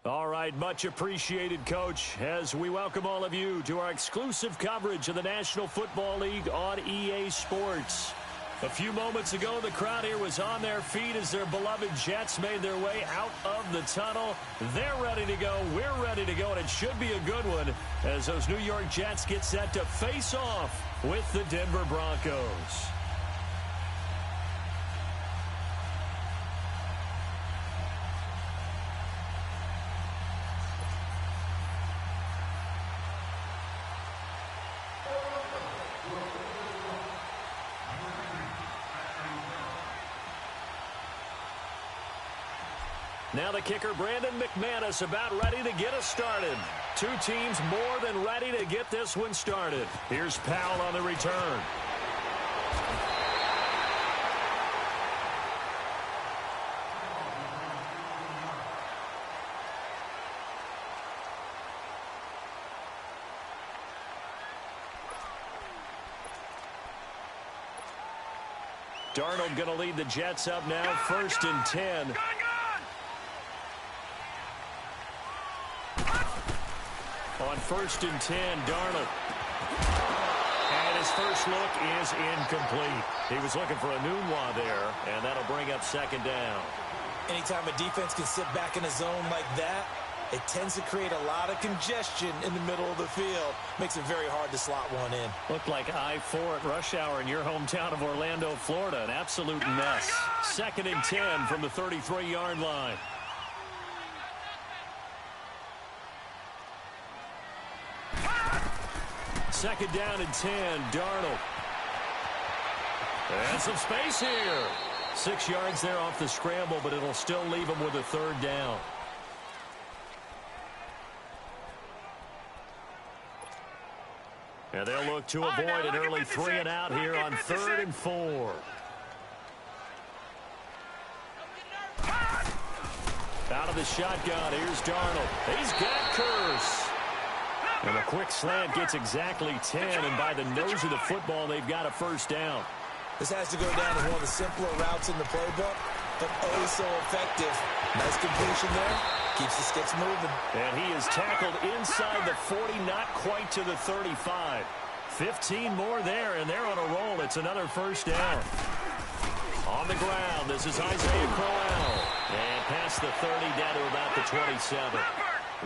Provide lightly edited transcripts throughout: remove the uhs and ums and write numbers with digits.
All right, much appreciated, Coach, as we welcome all of you to our exclusive coverage of the National Football League on EA Sports. A few moments ago, the crowd here was on their feet as their beloved Jets made their way out of the tunnel. They're ready to go. We're ready to go, and it should be a good one as those New York Jets get set to face off with the Denver Broncos. Now the kicker, Brandon McManus, about ready to get us started. Two teams more than ready to get this one started. Here's Powell on the return. Darnold going to lead the Jets up now, 1st and 10. On 1st and 10, Darnold. And his first look is incomplete. He was looking for a Nunwa there, and that'll bring up 2nd down. Anytime a defense can sit back in a zone like that, it tends to create a lot of congestion in the middle of the field. Makes it very hard to slot one in. Looked like I-4 at rush hour in your hometown of Orlando, Florida. An absolute mess. 2nd and 10 from the 33-yard line. Second down and 10, Darnold. And some space here. 6 yards there off the scramble, but it'll still leave him with a 3rd down. And they'll look to avoid an early 3 and out here on 3rd and 4. Out of the shotgun, here's Darnold. He's got Curse. And a quick slant gets exactly 10, and by the nose of the football, they've got a 1st down. This has to go down as one of the simpler routes in the playbook, but oh so effective. Nice completion there. Keeps the sticks moving. And he is tackled inside the 40, not quite to the 35. 15 more there, and they're on a roll. It's another 1st down. On the ground, this is Isaiah Crowell. And past the 30, down to about the 27.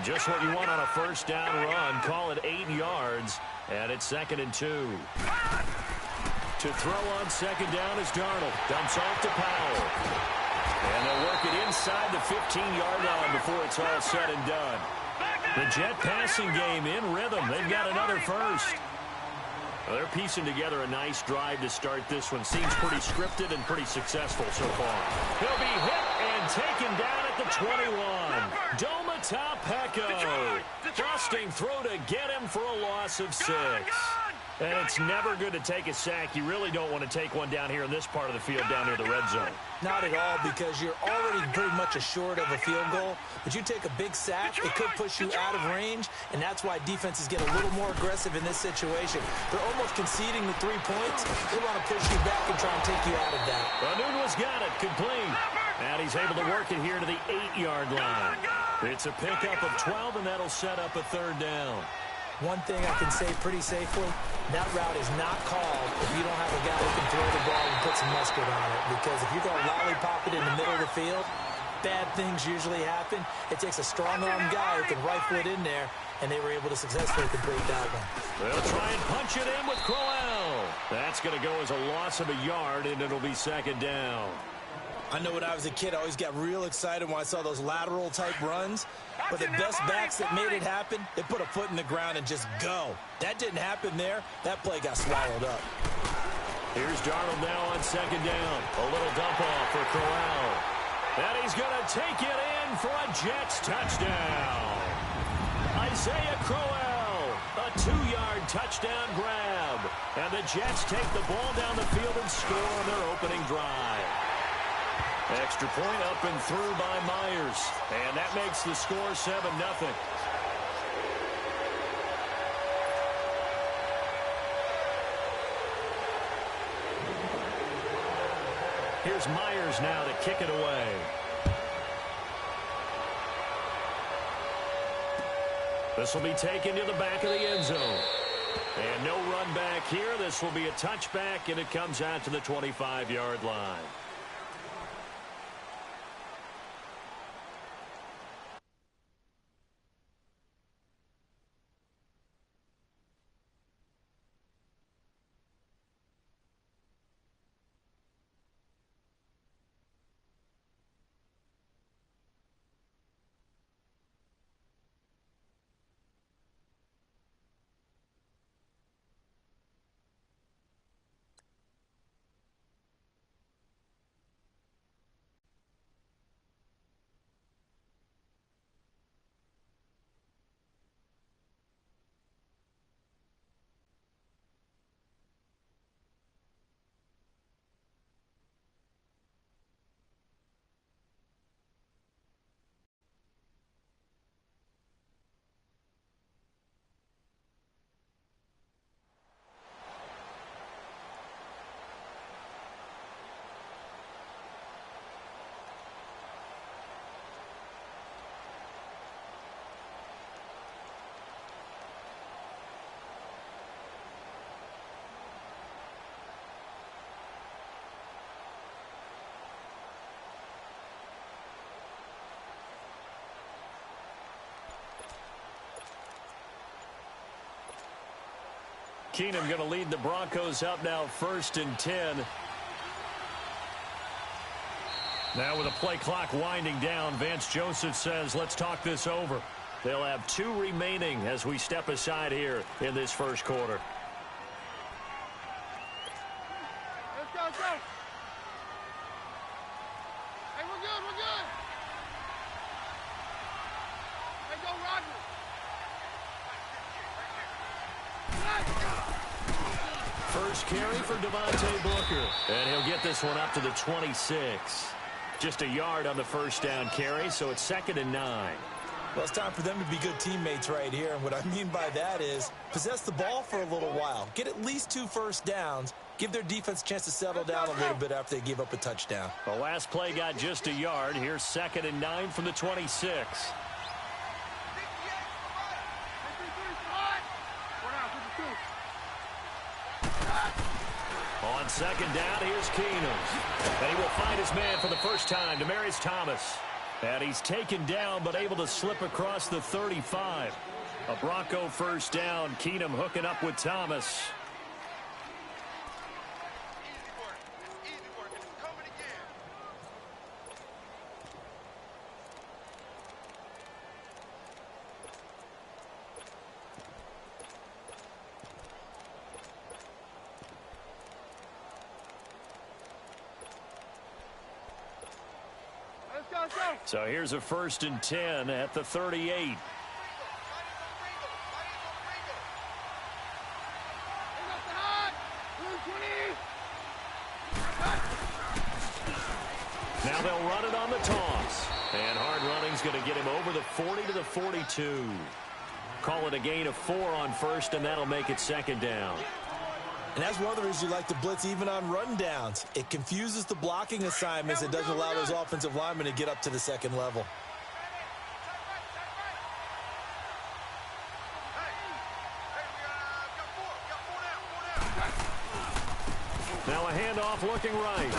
Just what you want on a 1st down run. Call it 8 yards, and it's 2nd and 2. To throw on 2nd down is Darnold. Dumps off to Powell. And they'll work it inside the 15-yard line before it's all said and done. The Jet passing game in rhythm. They've got another 1st. Well, they're piecing together a nice drive to start this one. Seems pretty scripted and pretty successful so far. He'll be hit and taken down at the 21. Domata-Peko. Busting throw to get him for a loss of 6. And it's never good to take a sack. You really don't want to take one down here in this part of the field down near the red zone. Not at all, because you're already pretty much assured of a field goal. But you take a big sack, it could push you out of range, and that's why defenses get a little more aggressive in this situation. They're almost conceding the 3 points. They want to push you back and try and take you out of that. Nunwa's got it, complete. And he's able to work it here to the 8-yard line. It's a pickup of 12, and that'll set up a 3rd down. One thing I can say pretty safely, that route is not called if you don't have a guy who can throw the ball and put some mustard on it. Because if you're going to lollipop it in the middle of the field, bad things usually happen. It takes a strong-arm guy who can rifle it in there, and they were able to successfully complete that one. They'll try and punch it in with Crowell. That's going to go as a loss of a yard, and it'll be 2nd down. I know when I was a kid, I always got real excited when I saw those lateral-type runs. But the best backs that made it happen, they put a foot in the ground and just go. That didn't happen there. That play got swallowed up. Here's Darnold now on 2nd down. A little dump off for Crowell. And he's going to take it in for a Jets touchdown. Isaiah Crowell, a 2-yard touchdown grab. And the Jets take the ball down the field and score on their opening drive. Extra point up and through by Myers. And that makes the score 7-0. Here's Myers now to kick it away. This will be taken to the back of the end zone. And no run back here. This will be a touchback, and it comes out to the 25-yard line. Keenum going to lead the Broncos up now 1st and 10. Now with the play clock winding down, Vance Joseph says, let's talk this over. They'll have 2 remaining as we step aside here in this first quarter. Let's go, let's go. Hey, we're good, we're good. Hey, go, Roger. First carry for Devontae Booker. And he'll get this one up to the 26. Just a yard on the first down carry, so it's 2nd and 9. Well, it's time for them to be good teammates right here. And what I mean by that is possess the ball for a little while. Get at least 2 first downs. Give their defense a chance to settle down a little bit after they give up a touchdown. The last play got just a yard. Here's 2nd and 9 from the 26. On 2nd down, here's Keenum. And he will find his man for the first time, Demaryius Thomas. And he's taken down but able to slip across the 35. A Bronco first down. Keenum hooking up with Thomas. So here's a 1st and 10 at the 38. Now they'll run it on the toss. And hard running's going to get him over the 40 to the 42. Call it a gain of 4 on first, and that'll make it 2nd down. And that's one of the reasons you like to blitz even on run downs. It confuses the blocking assignments. It doesn't allow those offensive linemen to get up to the 2nd level. Now a handoff looking right.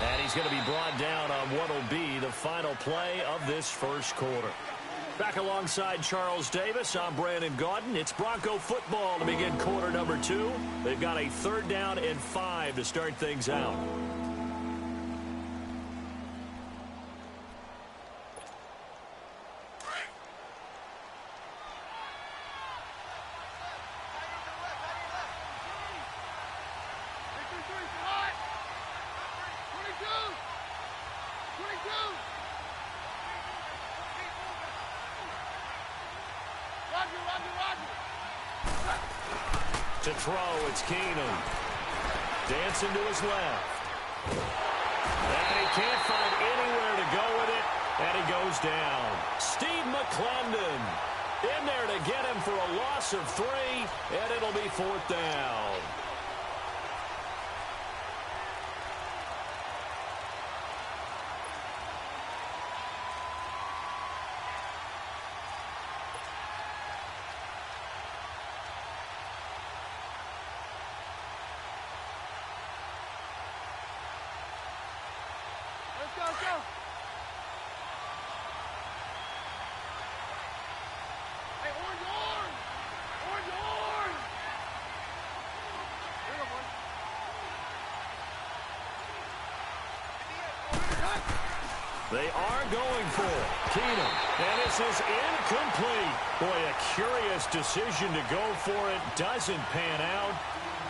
And he's going to be brought down on what will be the final play of this first quarter. Back alongside Charles Davis, I'm Brandon Gaudin. It's Bronco football to begin quarter number 2. They've got a 3rd down and 5 to start things out. To throw, it's Keenum. Dancing to his left. And he can't find anywhere to go with it, and he goes down. Steve McClendon in there to get him for a loss of 3, and it'll be 4th down. Let's go. Hey, orange. Orange. Here we go, boy. They are going for it. Keenum. And this is incomplete. Boy, a curious decision to go for it. Doesn't pan out.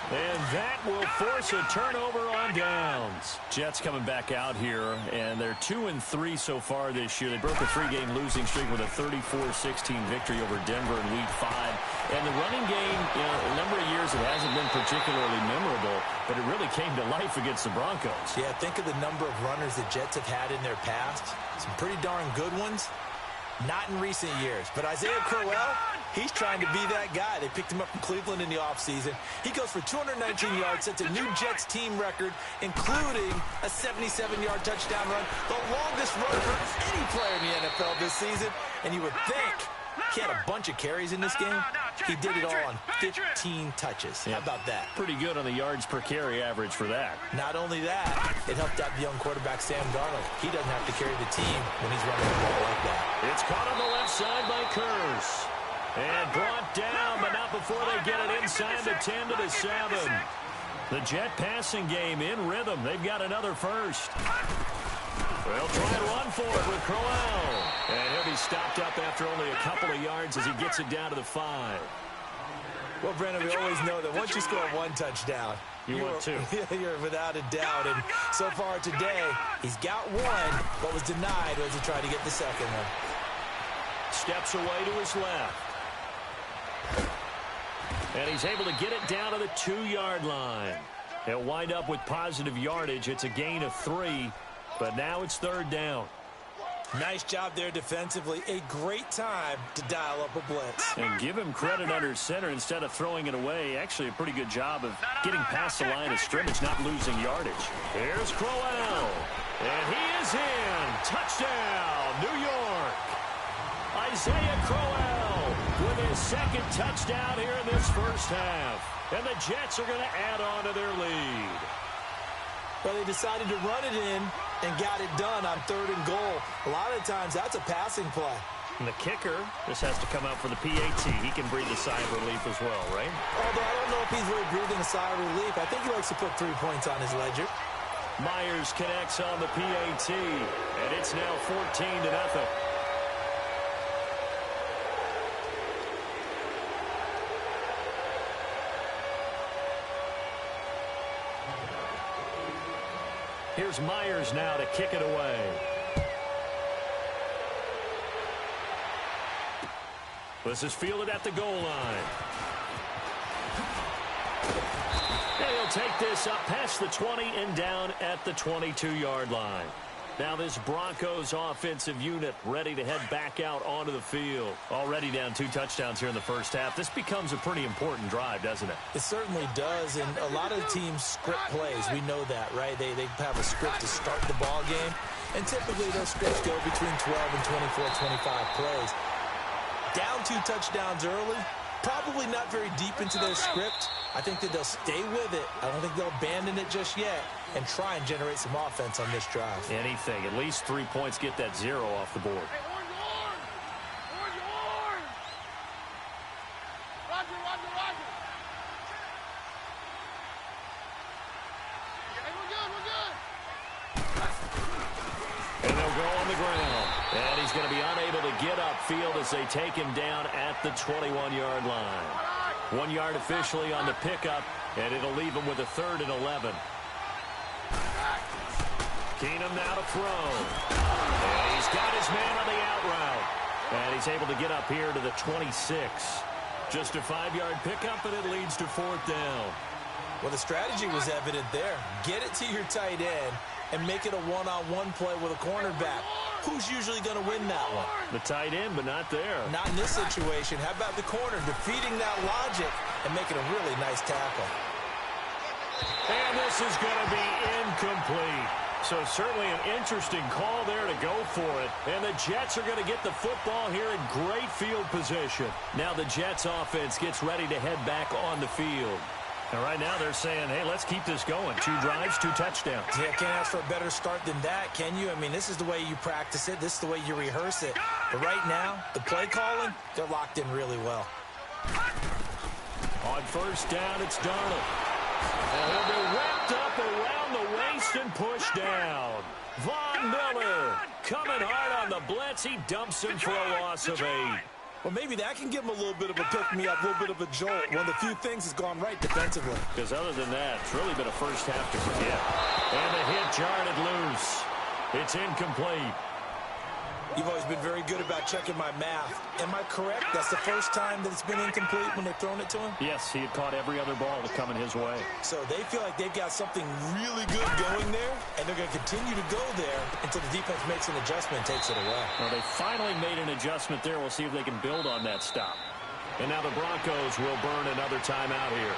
And that will force a turnover on downs. Jets coming back out here, and they're 2-3 so far this year. They broke a 3-game losing streak with a 34-16 victory over Denver in Week 5. And the running game, a number of years it hasn't been particularly memorable, but it really came to life against the Broncos. Yeah, think of the number of runners the Jets have had in their past. Some pretty darn good ones. Not in recent years. But Isaiah Crowell, he's trying to be that guy. They picked him up from Cleveland in the offseason. He goes for 219 yards, sets a new Jets team record, including a 77-yard touchdown run, the longest run for any player in the NFL this season. And you would think he had a bunch of carries in this game. He did it all on 15 touches. How about that? Pretty good on the yards per carry average for that. Not only that, it helped out the young quarterback Sam Darnold. He doesn't have to carry the team when he's running the ball like that. It's caught on the left side by Kurz. And brought down, but not before they get it inside the 10 to the 7. The Jet passing game in rhythm. They've got another first. They'll try and run for it with Crowell. And he'll be stopped up after only a couple of yards as he gets it down to the 5. Well, Brandon, we always know that once you score one touchdown, you want two. You're without a doubt. And so far today, he's got one, but was denied as he tried to get the second one. Steps away to his left. And he's able to get it down to the 2-yard line. He'll wind up with positive yardage. It's a gain of 3, but now it's 3rd down. Nice job there defensively. A great time to dial up a blitz. And give him credit under center instead of throwing it away. Actually, a pretty good job of getting past the line of scrimmage, not losing yardage. Here's Crowell. And he is in. Touchdown, New York. Isaiah Crowell with his second touchdown here in this first half. And the Jets are going to add on to their lead. Well, they decided to run it in and got it done on 3rd and goal. A lot of times, that's a passing play. And the kicker, this has to come out for the PAT. He can breathe a sigh of relief as well, right? Although I don't know if he's really breathing a sigh of relief. I think he likes to put 3 points on his ledger. Myers connects on the PAT, and it's now 14-0. Here's Myers now to kick it away. This is fielded at the goal line. And he'll take this up past the 20 and down at the 22-yard line. Now this Broncos offensive unit ready to head back out onto the field. Already down 2 touchdowns here in the first half. This becomes a pretty important drive, doesn't it? It certainly does, and a lot of teams script plays. We know that, right? They have a script to start the ball game, and typically those scripts go between 12 and 24, 25 plays. Down 2 touchdowns early, probably not very deep into their script. I think that they'll stay with it. I don't think they'll abandon it just yet and try and generate some offense on this drive. Anything. At least 3 points, get that 0 off the board. Hey, orange. Roger. Hey, we're good. And they'll go on the ground. And he's going to be unable to get upfield as they take him down at the 21-yard line. 1 yard officially on the pickup, and it'll leave him with a 3rd and 11. Keenum now to throw. And he's got his man on the out route. And he's able to get up here to the 26. Just a 5-yard pickup, and it leads to 4th down. Well, the strategy was evident there. Get it to your tight end and make it a one-on-one play with a cornerback. Who's usually going to win that one? The tight end, but not there. Not in this situation. How about the corner defeating that logic and making a really nice tackle? And this is going to be incomplete. So certainly an interesting call there to go for it. And the Jets are going to get the football here in great field position. Now the Jets offense gets ready to head back on the field. And right now they're saying, hey, let's keep this going. 2 drives, 2 touchdowns. Yeah, can't ask for a better start than that, can you? I mean, this is the way you practice it. This is the way you rehearse it. But right now, the play calling, they're locked in really well. On first down, it's Darnold. And he'll be wrapped up around the waist and pushed down. Von Miller coming hard on the blitz. He dumps him for a loss of 8. Well, maybe that can give him a little bit of a pick-me-up, a little bit of a jolt. One of the few things has gone right defensively. Because other than that, it's really been a first half to forget. And the hit jarred it loose. It's incomplete. You've always been very good about checking my math. Am I correct? That's the first time that it's been incomplete when they've thrown it to him? Yes, he had caught every other ball that coming his way. So they feel like they've got something really good going there, and they're going to continue to go there until the defense makes an adjustment and takes it away. Well, they finally made an adjustment there. We'll see if they can build on that stop. And now the Broncos will burn another timeout here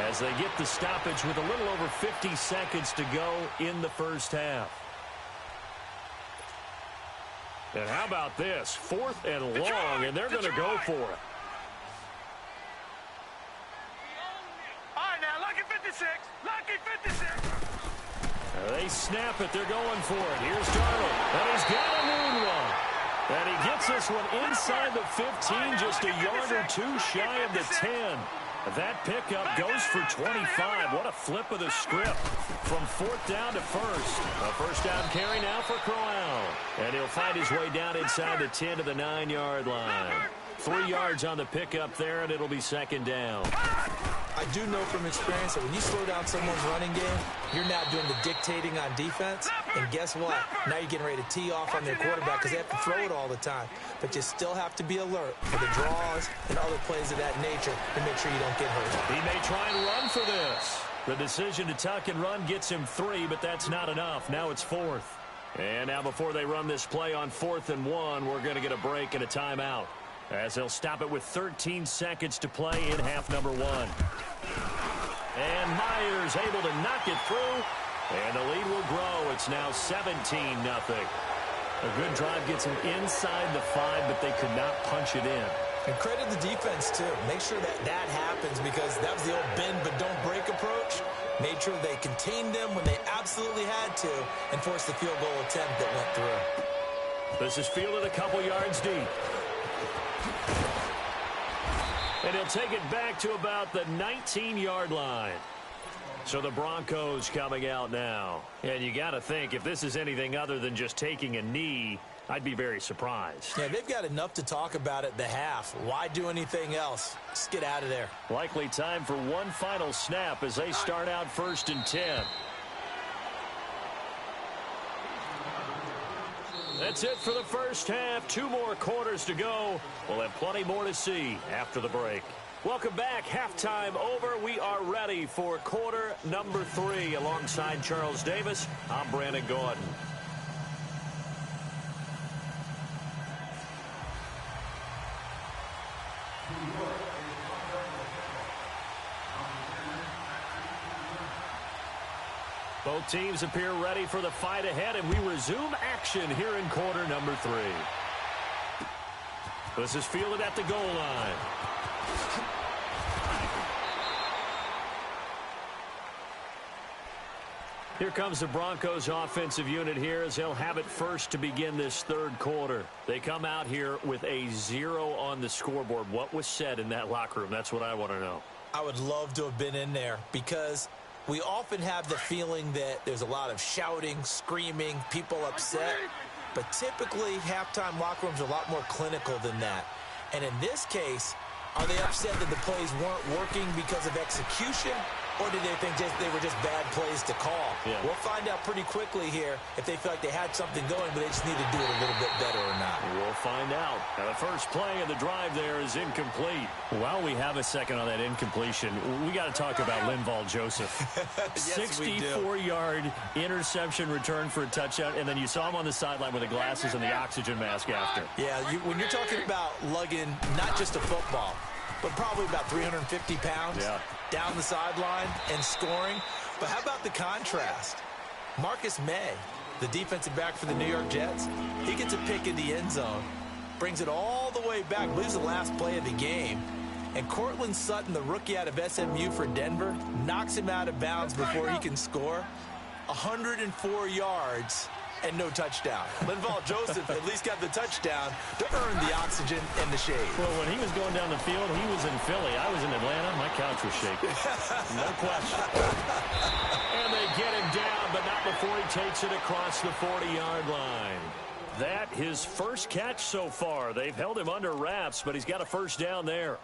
as they get the stoppage with a little over 50 seconds to go in the first half. And how about this? 4th and long, and they're going to go for it. All right, now, lucky 56. Lucky 56. They snap it. They're going for it. Here's Darnold. And he's got a moonwalk. And he gets this one inside the 15, just a yard or 2 shy of the 10. That pickup goes for 25. What a flip of the script from 4th down to 1st. A first down carry now for Crowell. And he'll find his way down inside the 10 to the 9-yard line. 3 yards on the pickup there, and it'll be 2nd down. I do know from experience that when you slow down someone's running game, you're now doing the dictating on defense. And guess what? Now you're getting ready to tee off on their quarterback because they have to throw it all the time. But you still have to be alert for the draws and other plays of that nature to make sure you don't get hurt. He may try and run for this. The decision to tuck and run gets him 3, but that's not enough. Now it's 4th. And now before they run this play on 4th and 1, we're going to get a break and a timeout, as they'll stop it with 13 seconds to play in half number 1. And Myers able to knock it through, and the lead will grow. It's now 17-0. A good drive gets them inside the 5, but they could not punch it in. And credit the defense, too. Make sure that that happens because that was the old bend but don't break approach. Made sure they contained them when they absolutely had to and forced the field goal attempt that went through. This is fielded a couple yards deep. And he'll take it back to about the 19-yard line. So the Broncos coming out now. And you got to think, if this is anything other than just taking a knee, I'd be very surprised. Yeah, they've got enough to talk about at the half. Why do anything else? Just get out of there. Likely time for one final snap as they start out 1st and 10. That's it for the first half. 2 more quarters to go. We'll have plenty more to see after the break. Welcome back. Halftime over. We are ready for quarter number 3. Alongside Charles Davis, I'm Brandon Gordon. Both teams appear ready for the fight ahead, and we resume action here in quarter number 3. This is fielded at the goal line. Here comes the Broncos offensive unit here as they'll have it first to begin this 3rd quarter. They come out here with a 0 on the scoreboard. What was said in that locker room? That's what I want to know. I would love to have been in there because we often have the feeling that there's a lot of shouting, screaming, people upset. But typically, halftime locker rooms are a lot more clinical than that. And in this case, are they upset that the plays weren't working because of execution? Or did they think they were just bad plays to call? Yeah. We'll find out pretty quickly here if they feel like they had something going, but they just need to do it a little bit better or not. We'll find out. Now, the first play of the drive there is incomplete. While we have a second on that incompletion, we got to talk about Linval Joseph. Yes, 64-yard interception return for a touchdown, and then you saw him on the sideline with the glasses and the oxygen mask after. Yeah, when you're talking about lugging not just a football, but probably about 350 pounds down the sideline and scoring. But how about the contrast? Marcus May, the defensive back for the New York Jets, he gets a pick in the end zone, brings it all the way back, believes the last play of the game, And Cortland Sutton, the rookie out of SMU for Denver, knocks him out of bounds before he can score. 104 yards and no touchdown. Linval Joseph at least got the touchdown to earn the oxygen and the shade. Well, when he was going down the field, he was in Philly. I was in Atlanta. My couch was shaking. No question. And they get him down, but not before he takes it across the 40-yard line. That his first catch so far. They've held him under wraps, but he's got a first down there.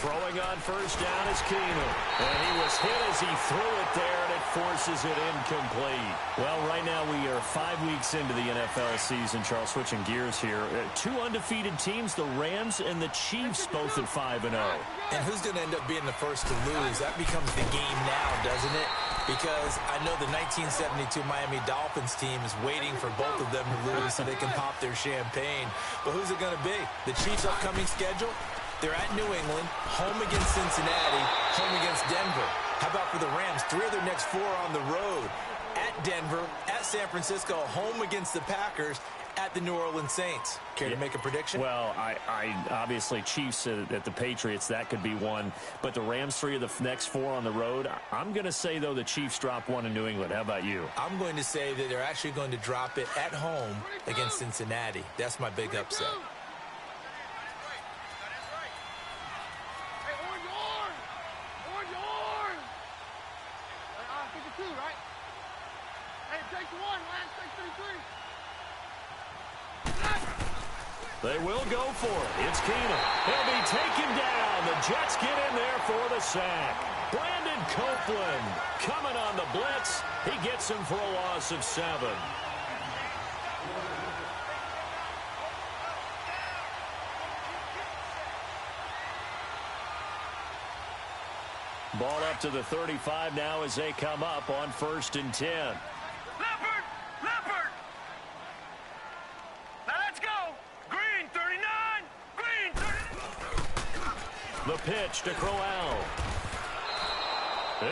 Throwing on first down is Keenum. And he was hit as he threw it there, and it forces it incomplete. Well, right now we are 5 weeks into the NFL season. Charles, switching gears here. Two undefeated teams, the Rams and the Chiefs, both at 5-0. And who's going to end up being the first to lose? That becomes the game now, doesn't it? Because I know the 1972 Miami Dolphins team is waiting for both of them to lose so they can pop their champagne. But who's it going to be? The Chiefs' upcoming schedule? They're at New England, home against Cincinnati, home against Denver. How about for the Rams? 3 of their next 4 on the road. At Denver, at San Francisco, home against the Packers, at the New Orleans Saints. Care to make a prediction? Well, I obviously Chiefs at the Patriots, that could be one. But the Rams, 3 of the next 4 on the road. I'm going to say, though, the Chiefs drop 1 in New England. How about you? I'm going to say that they're actually going to drop it at home against Cincinnati. That's my big upset. They will go for it. It's Keenum. He'll be taken down. The Jets get in there for the sack. Brandon Copeland coming on the blitz. He gets him for a loss of 7. Ball up to the 35 now as they come up on 1st and 10. The pitch to Crowell.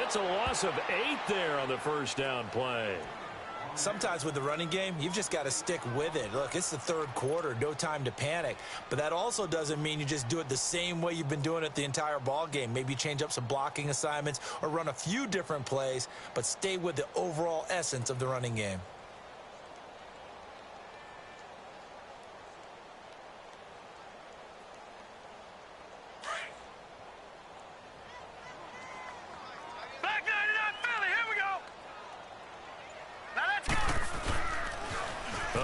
It's a loss of 8 there on the first down play. Sometimes with the running game, you've just got to stick with it. Look, it's the 3rd quarter, no time to panic. But that also doesn't mean you just do it the same way you've been doing it the entire ball game. Maybe change up some blocking assignments or run a few different plays, but stay with the overall essence of the running game.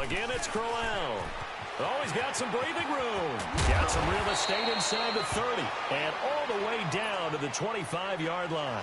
Again, it's Crowell. Oh, he's got some breathing room. Got some real estate inside the 30. And all the way down to the 25-yard line.